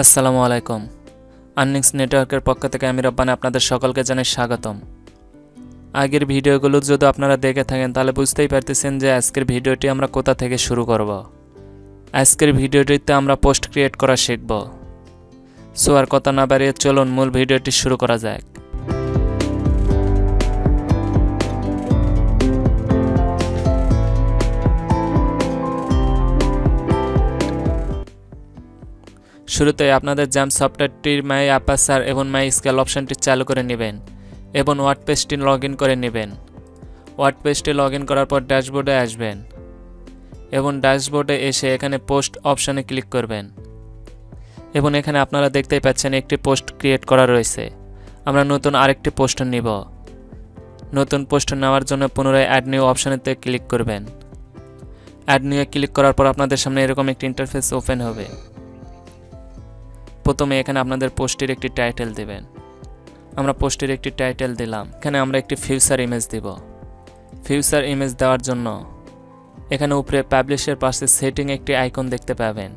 আসসালামু আলাইকুম। আর্নিংস নেটওয়ার্কের পক্ষ থেকে আমি রব্বানি আপনাদের সকলকে জানাই স্বাগতম। আগের ভিডিওগুলো যদি আপনারা দেখে থাকেন তাহলে বুঝতেই পারতেছেন যে আজকের ভিডিওটি আমরা কোথা থেকে শুরু করব। আজকের ভিডিওটিতে আমরা পোস্ট ক্রিয়েট করা শিখব। সো আর কথা না বাড়িয়ে চলুন মূল ভিডিওটি শুরু করা যাক। শুরুতে আপনাদের জ্যাম সফটওয়্যারটির মাই অ্যাপাসার এবং মাই স্কেল অপশনটি চালু করে নেবেন এবং ওয়ার্ডপ্রেসটি লগ ইন করে নেবেন। ওয়ার্ডপ্রেসটি লগ ইন করার পর ড্যাশবোর্ডে আসবেন এবং ড্যাশবোর্ডে এসে এখানে পোস্ট অপশানে ক্লিক করবেন এবং এখানে আপনারা দেখতেই পাচ্ছেন একটি পোস্ট ক্রিয়েট করা রয়েছে। আমরা নতুন আরেকটি পোস্ট নিব। নতুন পোস্ট নেওয়ার জন্য পুনরায় অ্যাড নিউ অপশানেতে ক্লিক করবেন। অ্যাড নিউয়ে ক্লিক করার পর আপনাদের সামনে এরকম একটি ইন্টারফেস ওপেন হবে। প্রথমে এখানে আপনাদের পোস্টের একটি টাইটেল দেবেন। আমরা পোস্টের একটি টাইটেল দিলাম। এখানে আমরা একটি ফিউচার ইমেজ দিব। ফিউচার ইমেজ দেওয়ার জন্য এখানে উপরে পাবলিশের পাশে সেটিং একটি আইকন দেখতে পাবেন।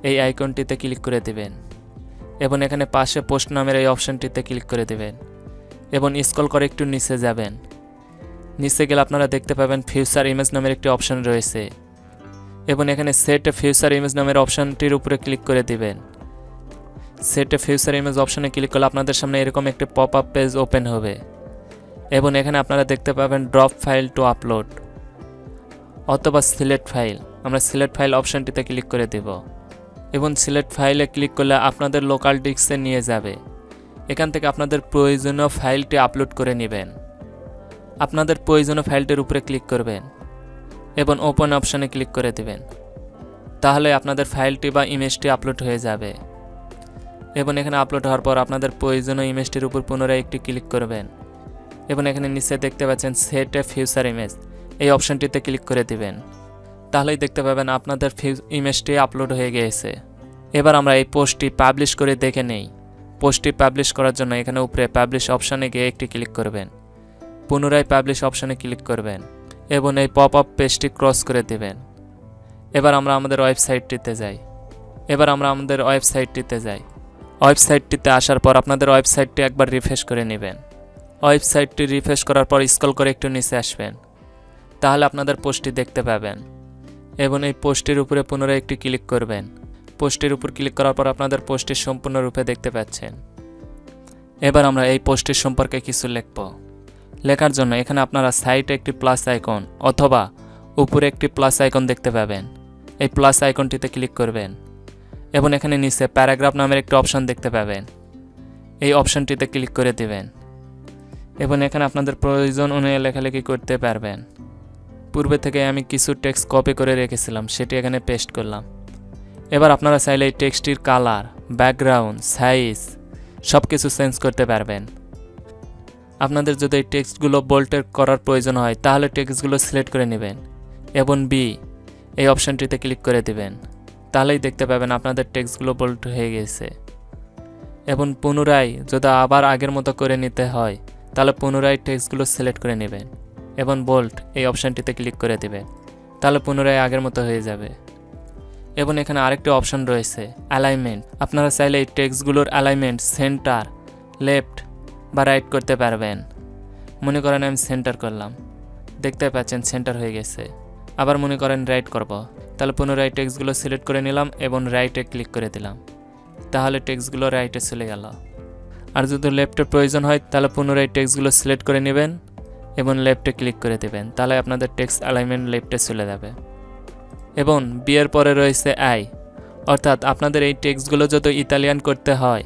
এই আইকনটিতে ক্লিক করে দিবেন এবং এখানে পাশে পোস্ট নামের এই অপশনটিতে ক্লিক করে দিবেন এবং স্ক্রল করে একটু নিচে যাবেন। নিচে গেলে আপনারা দেখতে পাবেন ফিউচার ইমেজ নামের একটি অপশন রয়েছে এবং এখানে সেট ফিউচার ইমেজ নামের অপশনটির উপরে ক্লিক করে দিবেন। সেট ফিউচার ইমেজ অপশনে ক্লিক করলে আপনাদের সামনে এরকম একটি পপ আপ পেজ ওপেন হবে এবং এখানে আপনারা দেখতে পাবেন ড্রপ ফাইল টু আপলোড অথবা সিলেক্ট ফাইল। আমরা সিলেক্ট ফাইল অপশনটিতে ক্লিক করে দেব এবং সিলেক্ট ফাইলে ক্লিক করলে আপনাদের লোকাল ডিস্কে নিয়ে যাবে। এখান থেকে আপনাদের প্রয়োজনীয় ফাইলটি আপলোড করে নেবেন। আপনাদের প্রয়োজনীয় ফাইলটির উপরে ক্লিক করবেন এবং ওপেন অপশনে ক্লিক করে দেবেন। তাহলে আপনাদের ফাইলটি বা ইমেজটি আপলোড হয়ে যাবে এবং এখানে আপলোড হওয়ার পর আপনাদের প্রয়োজনীয় ইমেজটির উপর পুনরায় একটি ক্লিক করবেন এবং এখানে নিচে দেখতে পাচ্ছেন সেট এ ফিউচার ইমেজ এই অপশনটিতে ক্লিক করে দিবেন। তাহলেই দেখতে পাবেন আপনাদের ইমেজটি আপলোড হয়ে গিয়েছে। এবার আমরা এই পোস্টটি পাবলিশ করে দেখে নেই। পোস্টটি পাবলিশ করার জন্য এখানে উপরে পাবলিশ অপশানে গিয়ে একটি ক্লিক করবেন। পুনরায় পাবলিশ অপশানে ক্লিক করবেন এবং এই পপ আপ পেজটি ক্রস করে দেবেন। এবার আমরা আমাদের ওয়েবসাইটটিতে যাই। ওয়েবসাইটটিতে আসার পর আপনাদের ওয়েবসাইটটি একবার রিফ্রেশ করে নেবেন। ওয়েবসাইটটি রিফ্রেশ করার পর স্ক্রল করে একটু নিচে আসবেন। তাহলে আপনাদের পোস্টটি দেখতে পাবেন এবং এই পোস্টটির উপরে পুনরায় একটি ক্লিক করবেন। পোস্টটির উপর ক্লিক করার পর আপনাদের পোস্টটি সম্পূর্ণরূপে দেখতে পাচ্ছেন। এবার আমরা এই পোস্টটির সম্পর্কে কিছু লিখব। লেখার জন্য এখানে আপনারা সাইটে একটি প্লাস আইকন অথবা উপরে একটি প্লাস আইকন দেখতে পাবেন। এই প্লাস আইকনটিতে ক্লিক করবেন এবং এখানে নিচে প্যারাগ্রাফ নামের একটি অপশন দেখতে পাবেন। এই অপশনটিতে ক্লিক করে দিবেন এবং এখানে আপনাদের প্রয়োজন অনুযায়ী লেখালেখি করতে পারবেন। পূর্বে থেকে আমি কিছু টেক্সট কপি করে রেখেছিলাম, সেটি এখানে পেস্ট করলাম। এবার আপনারা চাইলে এই টেক্সটটির কালার, ব্যাকগ্রাউন্ড, সাইজ সব কিছু চেঞ্জ করতে পারবেন। আপনাদের যদি এই টেক্সটগুলো বোল্ড করার প্রয়োজন হয় তাহলে টেক্সটগুলো সিলেক্ট করে নেবেন এবং এই অপশনটিতে ক্লিক করে দিবেন। তাহলেই দেখতে পাবেন আপনাদের টেক্সটগুলো বোল্ড হয়ে গেছে এবং পুনরায় যদি আবার আগের মতো করে নিতে হয় তাহলে পুনরায় টেক্সটগুলো সিলেক্ট করে নেবেন এবং বোল্ড এই অপশানটিতে ক্লিক করে দেবেন। তাহলে পুনরায় আগের মতো হয়ে যাবে। এবং এখানে আরেকটি অপশন রয়েছে অ্যালাইনমেন্ট। আপনারা চাইলে এই টেক্সটগুলোর অ্যালাইনমেন্ট সেন্টার, লেফট বা রাইট করতে পারবেন। মনে করেন আমি সেন্টার করলাম, দেখতে পাচ্ছেন সেন্টার হয়ে গেছে। আবার মনে করেন রাইট করব, তাহলে পুনরায় টেক্সটগুলো সিলেক্ট করে নিলাম এবং রাইটে ক্লিক করে দিলাম। তাহলে টেক্সটগুলো রাইটে চলে গেল। আর যদি লেফটের প্রয়োজন হয় তাহলে পুনরায় টেক্সটগুলো সিলেক্ট করে নেবেন এবং লেফটে ক্লিক করে দেবেন। তাহলে আপনাদের টেক্সট অ্যালাইনমেন্ট লেফটে চলে যাবে। এবং বিয়ের পরে রয়েছে আই, অর্থাৎ আপনাদের এই টেক্সটগুলো যদি ইতালিয়ান করতে হয়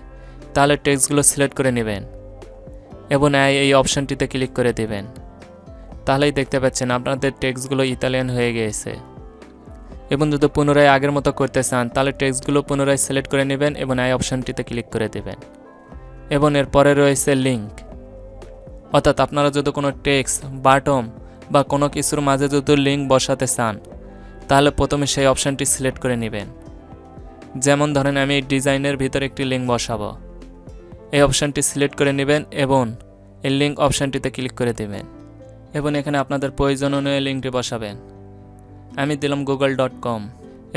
তাহলে টেক্সটগুলো সিলেক্ট করে নেবেন এবং এই অপশানটিতে ক্লিক করে দেবেন। তাহলেই দেখতে পাচ্ছেন আপনাদের টেক্সটগুলো ইতালিয়ান হয়ে গিয়েছে। এবং যদি পুনরায় আগের মতো করতে চান তাহলে টেক্সটগুলো পুনরায় সিলেক্ট করে নেবেন এবং এই অপশানটিতে ক্লিক করে দেবেন। এবং এরপরে রয়েছে লিঙ্ক, অর্থাৎ আপনারা যদি কোনো টেক্সট, বাটন বা কোনো কিছুর মাঝে যদি লিঙ্ক বসাতে চান তাহলে প্রথমে সেই অপশানটি সিলেক্ট করে নেবেন। যেমন ধরেন আমি এই ডিজাইনের ভিতরে একটি লিঙ্ক বসাবো। এই অপশানটি সিলেক্ট করে নেবেন এবং এই লিঙ্ক অপশানটিতে ক্লিক করে দেবেন এবং এখানে আপনাদের প্রয়োজন অনুযায়ী লিঙ্কটি বসাবেন। আমি দিলাম google.com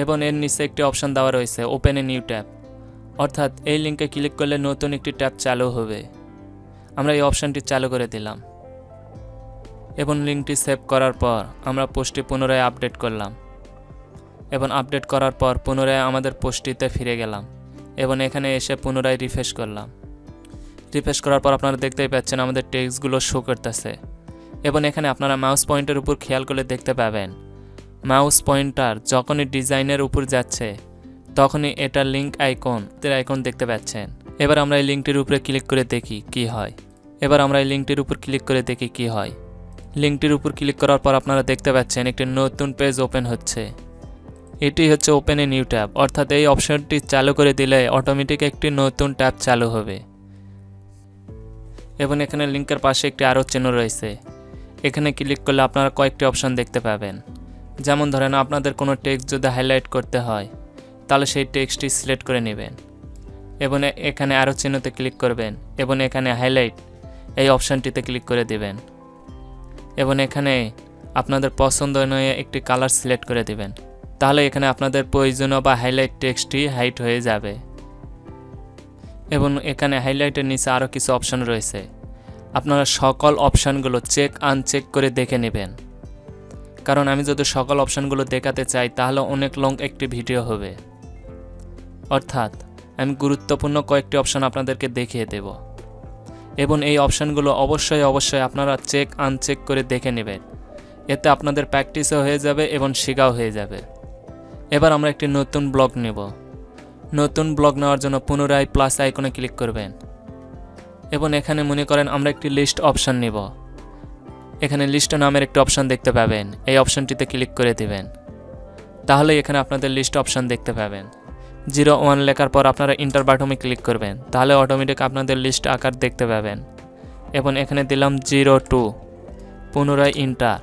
এবং এর নিচে একটি অপশান দেওয়া রয়েছে ওপেন এ নিউ ট্যাব, অর্থাৎ এই লিঙ্কে ক্লিক করলে নতুন একটি ট্যাব চালু হবে। আমরা এই অপশানটি চালু করে দিলাম এবং লিঙ্কটি সেভ করার পর আমরা পোস্টটি পুনরায় আপডেট করলাম এবং আপডেট করার পর পুনরায় আমাদের পোস্টটিতে ফিরে গেলাম এবং এখানে এসে পুনরায় রিফ্রেশ করলাম। রিফ্রেশ করার পর আপনারা দেখতেই পাচ্ছেন আমাদের টেক্সটগুলো শো করতেছে এবং এখানে আপনারা মাউস পয়েন্টের উপর খেয়াল করলে দেখতে পাবেন মাউস পয়েন্টার যখনই ডিজাইনের উপর যাচ্ছে তখনই এটা লিঙ্ক আইকন দেখতে পাচ্ছেন। এবার আমরা এই লিঙ্কটির উপরে ক্লিক করে দেখি কি হয়। লিঙ্কটির উপর ক্লিক করার পর আপনারা দেখতে পাচ্ছেন একটি নতুন পেজ ওপেন হচ্ছে। এটি হচ্ছে ওপেন এ নিউ ট্যাব, অর্থাৎ এই অপশনটি চালু করে দিলে অটোমেটিক একটি নতুন ট্যাব চালু হবে। এবং এখানে লিঙ্কের পাশে একটি আরও চিহ্ন রয়েছে, এখানে ক্লিক করলে আপনারা কয়েকটি অপশন দেখতে পাবেন। যেমন ধরেন আপনাদের কোনো টেক্সট যদি হাইলাইট করতে হয় তাহলে সেই টেক্সটটি সিলেক্ট করে নেবেন এবং এখানে আরও চিহ্নতে ক্লিক করবেন এবং এখানে হাইলাইট এই অপশানটিতে ক্লিক করে দিবেন এবং এখানে আপনাদের পছন্দ অনুযায়ী একটি কালার সিলেক্ট করে দিবেন। তাহলে এখানে আপনাদের প্রয়োজনীয় বা হাইলাইট টেক্সটটি হাইড হয়ে যাবে। এবং এখানে হাইলাইটের নিচে আরও কিছু অপশন রয়েছে, আপনারা সকল অপশানগুলো চেক আনচেক করে দেখে নেবেন, কারণ আমি যদি সকল অপশানগুলো দেখাতে চাই তাহলে অনেক লং একটি ভিডিও হবে। অর্থাৎ আমি গুরুত্বপূর্ণ কয়েকটি অপশান আপনাদেরকে দেখিয়ে দেব এবং এই অপশানগুলো অবশ্যই আপনারা চেক আনচেক করে দেখে নেবেন, এতে আপনাদের প্র্যাকটিসও হয়ে যাবে এবং শেখাও হয়ে যাবে। এবার আমরা একটি নতুন ব্লগ নেব। নতুন ব্লগ নেওয়ার জন্য পুনরায় প্লাস আইকনে ক্লিক করবেন এবং এখানে মনে করেন আমরা একটি লিস্ট অপশান নেব। এখানে লিস্ট নামের একটি অপশান দেখতে পাবেন, এই অপশানটিতে ক্লিক করে দিবেন। তাহলে এখানে আপনাদের লিস্ট অপশান দেখতে পাবেন। 01 লেখার পর আপনারা ইন্টার বাটনে ক্লিক করবেন, তাহলে অটোমেটিক আপনাদের লিস্ট আকার দেখতে পাবেন। এবং এখানে দিলাম 02, পুনরায় ইন্টার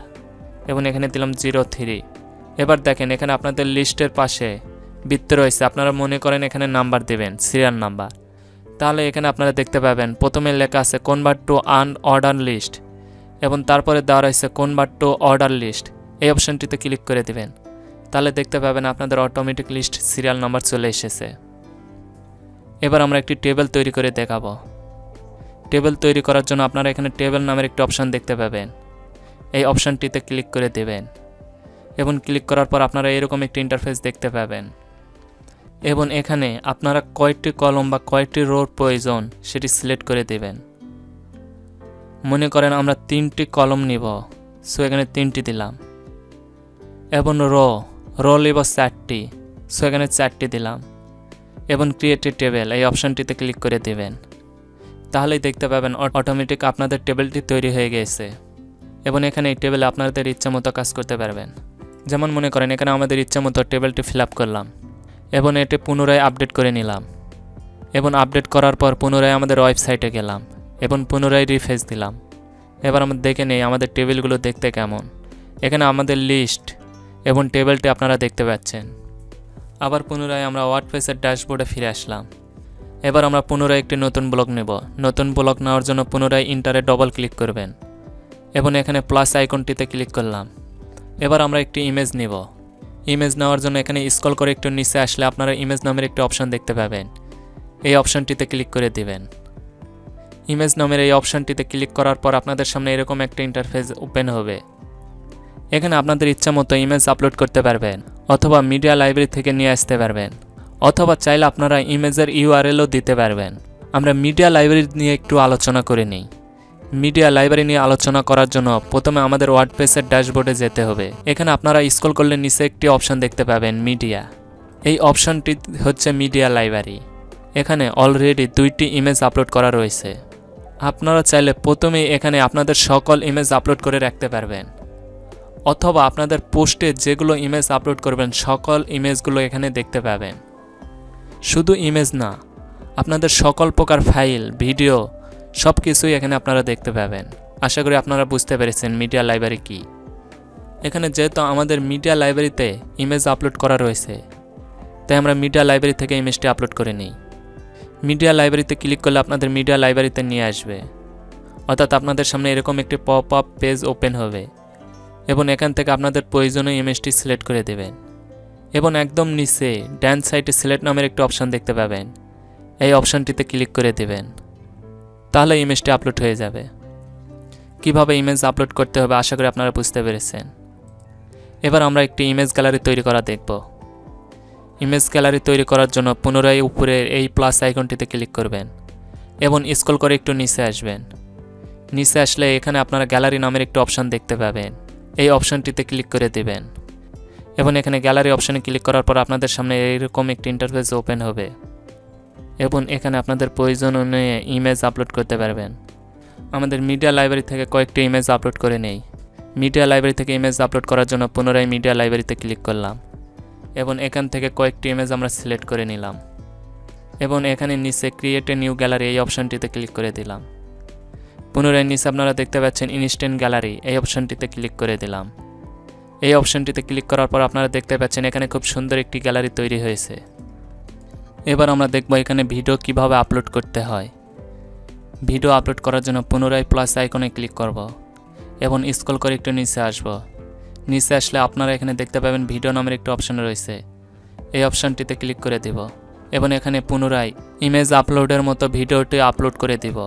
এবং এখানে দিলাম 03। এবার দেখেন এখানে আপনাদের লিস্টের পাশে বৃত্ত রয়েছে, আপনারা মনে করেন এখানে নাম্বার দেবেন, সিরিয়াল নাম্বার। তাহলে এখানে আপনারা দেখতে পাবেন প্রথমে লেখা আছে কনভার্ট টু আনঅর্ডার লিস্ট এবং তারপরে দেওয়া রয়েছে কনভার্ট টু অর্ডার লিস্ট, এই অপশানটিতে ক্লিক করে দিবেন। তাহলে দেখতে পাবেন আপনাদের অটোমেটিক লিস্ট সিরিয়াল নাম্বার চলে এসেছে। এবার আমরা একটি টেবিল তৈরি করে দেখাবো। টেবিল তৈরি করার জন্য আপনারা এখানে টেবিল নামের একটি অপশান দেখতে পাবেন, এই অপশানটিতে ক্লিক করে দেবেন এবং ক্লিক করার পর আপনারা এরকম একটি ইন্টারফেস দেখতে পাবেন। এবং এখানে আপনারা কয়টি কলম বা কয়টি রোর প্রয়োজন সেটি সিলেক্ট করে দেবেন। মনে করেন আমরা 3টি কলম নিব, সো এখানে 3টি দিলাম এবং রো নিব 4টি, সো এখানে 4টি দিলাম এবং ক্রিয়েট এ টেবিল এই অপশানটিতে ক্লিক করে দেবেন। তাহলেই দেখতে পাবেন অটোমেটিক আপনাদের টেবিলটি তৈরি হয়ে গেছে এবং এখানে এই টেবিলে আপনাদের ইচ্ছা মতো কাজ করতে পারবেন। যেমন মনে করেন এখানে আমাদের ইচ্ছা মতো টেবিলটি ফিল আপ করলাম এবং এটি পুনরায় আপডেট করে নিলাম এবং আপডেট করার পর পুনরায় আমাদের ওয়েবসাইটে গেলাম এবং পুনরায় রিফ্রেশ দিলাম। এবার আমরা দেখে নেই আমাদের টেবিলগুলো দেখতে কেমন। এখানে আমাদের লিস্ট এবং টেবিলটি আপনারা দেখতে পাচ্ছেন। আবার পুনরায় আমরা ওয়ার্ডপ্রেসের ড্যাশবোর্ডে ফিরে আসলাম। এবার আমরা পুনরায় একটি নতুন ব্লগ নেব। নতুন ব্লগ নেওয়ার জন্য পুনরায় ইন্টারে ডবল ক্লিক করবেন এবং এখানে প্লাস আইকনটিতে ক্লিক করলাম। এবার আমরা একটি ইমেজ নেব। ইমেজ নেওয়ার জন্য এখানে স্ক্রল করে একটু নিচে আসলে আপনারা ইমেজ নামের একটি অপশান দেখতে পাবেন, এই অপশানটিতে ক্লিক করে দিবেন। ইমেজ নামের এই অপশানটিতে ক্লিক করার পর আপনাদের সামনে এরকম একটা ইন্টারফেস ওপেন হবে। এখানে আপনাদের ইচ্ছা মতো ইমেজ আপলোড করতে পারবেন অথবা মিডিয়া লাইব্রেরি থেকে নিয়ে আসতে পারবেন অথবা চাইলে আপনারা ইমেজের ইউআরএলও দিতে পারবেন। আমরা মিডিয়া লাইব্রেরি নিয়ে একটু আলোচনা করে নিই। মিডিয়া লাইব্রেরি নিয়ে আলোচনা করার জন্য প্রথমে আমাদের ওয়ার্ডপ্রেসের ড্যাশবোর্ডে যেতে হবে। এখানে আপনারা স্ক্রল করলে নিচে একটি অপশান দেখতে পাবেন মিডিয়া, এই অপশানটি হচ্ছে মিডিয়া লাইব্রেরি। এখানে অলরেডি 2টি ইমেজ আপলোড করা রয়েছে। আপনারা চাইলে প্রথমেই এখানে আপনাদের সকল ইমেজ আপলোড করে রাখতে পারবেন অথবা আপনাদের পোস্টে যেগুলো ইমেজ আপলোড করবেন সকল ইমেজগুলো এখানে দেখতে পাবেন। শুধু ইমেজ না, আপনাদের সকল প্রকার ফাইল, ভিডিও সব কিছুই এখানে আপনারা দেখতে পাবেন। আশা করি আপনারা বুঝতে পেরেছেন মিডিয়া লাইব্রেরি কি। এখানে যেহেতু আমাদের মিডিয়া লাইব্রেরিতে ইমেজ আপলোড করা রয়েছে তাই আমরা মিডিয়া লাইব্রেরি থেকে ইমেজটি আপলোড করে নিই। মিডিয়া লাইব্রেরিতে ক্লিক করলে আপনাদের মিডিয়া লাইব্রেরিতে নিয়ে আসবে, অর্থাৎ আপনাদের সামনে এরকম একটি পপ আপ পেজ ওপেন হবে এবং এখান থেকে আপনাদের প্রয়োজনীয় ইমেজটি সিলেক্ট করে দেবেন এবং একদম নিচে ডান সাইডে সিলেক্ট নামের একটি অপশান দেখতে পাবেন, এই অপশানটিতে ক্লিক করে দেবেন। তাহলে ইমেজটি আপলোড হয়ে যাবে। কিভাবে ইমেজ আপলোড করতে হবে আশা করি আপনারা বুঝতে পেরেছেন। এবার আমরা একটি ইমেজ গ্যালারি তৈরি করা দেখব। ইমেজ গ্যালারি তৈরি করার জন্য পুনরায় উপরের এই প্লাস আইকনটিতে ক্লিক করবেন এবং স্ক্রল করে একটু নিচে আসবেন। নিচে আসলে এখানে আপনারা গ্যালারি নামের একটি অপশান দেখতে পাবেন। এই অপশানটিতে ক্লিক করে দেবেন এবং এখানে গ্যালারি অপশানে ক্লিক করার পর আপনাদের সামনে এইরকম একটি ইন্টারফেস ওপেন হবে এবং এখানে আপনাদের প্রয়োজন অনুযায়ী ইমেজ আপলোড করতে পারবেন। আমাদের মিডিয়া লাইব্রেরি থেকে কয়েকটি ইমেজ আপলোড করে নেই। মিডিয়া লাইব্রেরি থেকে ইমেজ আপলোড করার জন্য পুনরায় মিডিয়া লাইব্রেরিতে ক্লিক করলাম এবং এখান থেকে কয়েকটি ইমেজ আমরা সিলেক্ট করে নিলাম এবং এখানে নিচে ক্রিয়েট এ নিউ গ্যালারি এই অপশানটিতে ক্লিক করে দিলাম। পুনরায় নিচে আপনারা দেখতে পাচ্ছেন ইনস্ট্যান্ট গ্যালারি এই অপশানটিতে ক্লিক করে দিলাম। এই অপশানটিতে ক্লিক করার পর আপনারা দেখতে পাচ্ছেন এখানে খুব সুন্দর একটি গ্যালারি তৈরি হয়েছে। এবার আমরা দেখব এখানে ভিডিও কিভাবে আপলোড করতে হয়। ভিডিও আপলোড করার জন্য পুনরায় প্লাস আইকনে ক্লিক করব এবং স্ক্রল করে একটু নিচে আসব। নিচে আসলে আপনারা এখানে দেখতে পাবেন ভিডিও নামের একটি অপশান রয়েছে। এই অপশানটিতে ক্লিক করে দিব এবং এখানে পুনরায় ইমেজ আপলোডের মতো ভিডিওটি আপলোড করে দিব।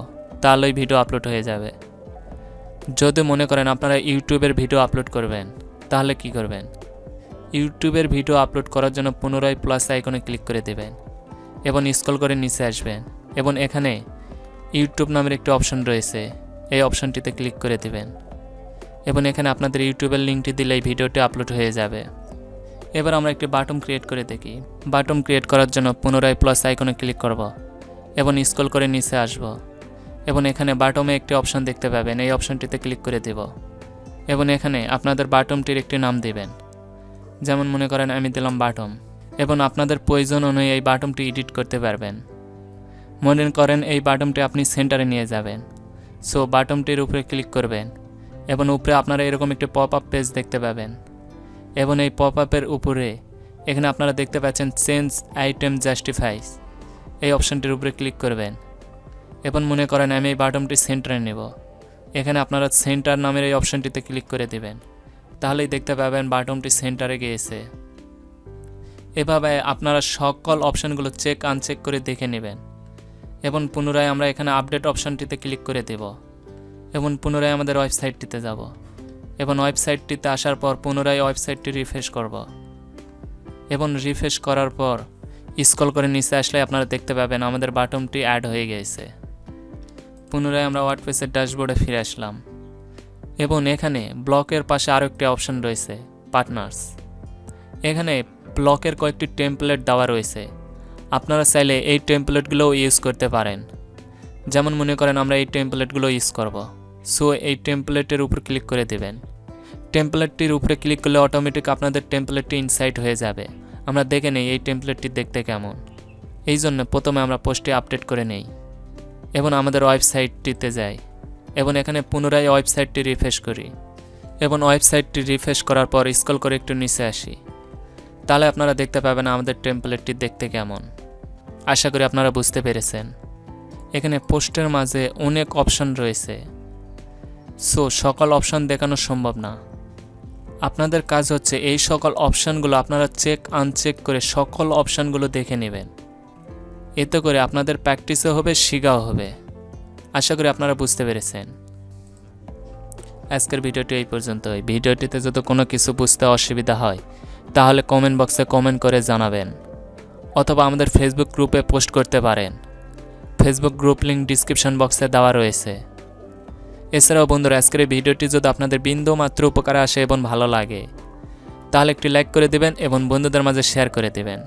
তাহলেই ভিডিও আপলোড হয়ে যাবে। যদি মনে করেন আপনারা ইউটিউবের ভিডিও আপলোড করবেন তাহলে কি করবেন? ইউটিউবের ভিডিও আপলোড করার জন্য পুনরায় প্লাস আইকনে ক্লিক করে দেবেন এবং স্ক্রল করে নিচে আসবেন এবং এখানে ইউটিউব নামের একটি অপশন রয়েছে। এই অপশনটিতে ক্লিক করে দেবেন এবং এখানে আপনাদের ইউটিউবের লিঙ্কটি দিলেই ভিডিওটি আপলোড হয়ে যাবে। এবার আমরা একটি বাটন ক্রিয়েট করে দেখি। বাটন ক্রিয়েট করার জন্য পুনরায় প্লাস আইকনে ক্লিক করব এবং স্ক্রল করে নিচে আসব এবং এখানে বাটমে একটি অপশন দেখতে পাবেন। এই অপশনটিতে ক্লিক করে দেব এবং এখানে আপনাদের বাটমটির একটি নাম দিবেন। যেমন মনে করেন আমি দিলাম বাটম এবং আপনাদের প্রয়োজন অনুযায়ী এই বাটমটি এডিট করতে পারবেন। মনে করেন এই বাটমটি আপনি সেন্টারে নিয়ে যাবেন। সো বাটমটির উপরে ক্লিক করবেন এবং উপরে আপনারা এরকম একটি পপ আপ পেজ দেখতে পাবেন এবং এই পপ আপের উপরে এখানে আপনারা দেখতে পাচ্ছেন চেঞ্জ আইটেম জাস্টিফাইস। এই অপশনটির উপরে ক্লিক করবেন এবং মনে করেন আমি এই বাটমটি সেন্টারে নেব। এখানে আপনারা সেন্টার নামের এই অপশনটিতে ক্লিক করে দেবেন। তাহলেই দেখতে পাবেন বাটমটি সেন্টারে গিয়েছে। এভাবে আপনারা সকল অপশনগুলো চেক আনচেক করে দেখে নেবেন এবং পুনরায় আমরা এখানে আপডেট অপশনটিতে ক্লিক করে দেব এবং পুনরায় আমাদের ওয়েবসাইটটিতে যাব এবং ওয়েবসাইটটিতে আসার পর পুনরায় ওয়েবসাইটটি রিফ্রেশ করব এবং রিফ্রেশ করার পর স্ক্রল করে নিচে আসলে আপনারা দেখতে পাবেন আমাদের বাটমটি অ্যাড হয়ে গেছে। পুনরায় আমরা ওয়ার্ডপ্রেসের ড্যাশবোর্ডে ফিরে আসলাম এবং এখানে ব্লকের পাশে আরও একটি অপশন রয়েছে পার্টনার্স। এখানে ব্লকের কয়েকটি টেমপ্লেট দেওয়া রয়েছে। আপনারা চাইলে এই টেমপ্লেটগুলোও ইউজ করতে পারেন। যেমন মনে করেন আমরা এই টেমপ্লেটগুলো ইউজ করব। সো এই টেমপ্লেটের উপর ক্লিক করে দেবেন। টেমপ্লেটটির উপরে ক্লিক করলে অটোমেটিক আপনাদের টেমপ্লেটটি ইনসাইট হয়ে যাবে। আমরা দেখে নেই এই টেমপ্লেটটি দেখতে কেমন। এই জন্য প্রথমে আমরা পোস্টটি আপডেট করে নেই এবং আমাদের ওয়েবসাইটটিতে যাই এবং এখানে পুনরায় ওয়েবসাইটটি রিফ্রেশ করি এবং ওয়েবসাইটটি রিফ্রেশ করার পর স্ক্রল করে একটু নিচে আসি। তাহলে আপনারা দেখতে পাবেন আমাদের টেমপ্লেটটি দেখতে কেমন। আশা করি আপনারা বুঝতে পেরেছেন। এখানে পোস্টের মাঝে অনেক অপশন রয়েছে। সো সকল অপশন দেখানো সম্ভব না। আপনাদের কাজ হচ্ছে এই সকল অপশনগুলো আপনারা চেক আনচেক করে সকল অপশনগুলো দেখে নেবেন। এতে করে আপনাদের প্র্যাকটিসও হবে, শেখাও হবে। আশা করি আপনারা বুঝতে পেরেছেন। আজকের ভিডিওটি এই পর্যন্তই। ভিডিওটিতে যদি কোনো কিছু বুঝতে অসুবিধা হয় তাহলে কমেন্ট বক্সে কমেন্ট করে জানাবেন অথবা আমাদের ফেসবুক গ্রুপে পোস্ট করতে পারেন। ফেসবুক গ্রুপ লিঙ্ক ডিসক্রিপশন বক্সে দেওয়া রয়েছে। এছাড়াও বন্ধুরা, আজকের এই ভিডিওটি যদি আপনাদের বিন্দু মাত্র উপকারে আসে এবং ভালো লাগে তাহলে একটি লাইক করে দেবেন এবং বন্ধুদের মাঝে শেয়ার করে দেবেন।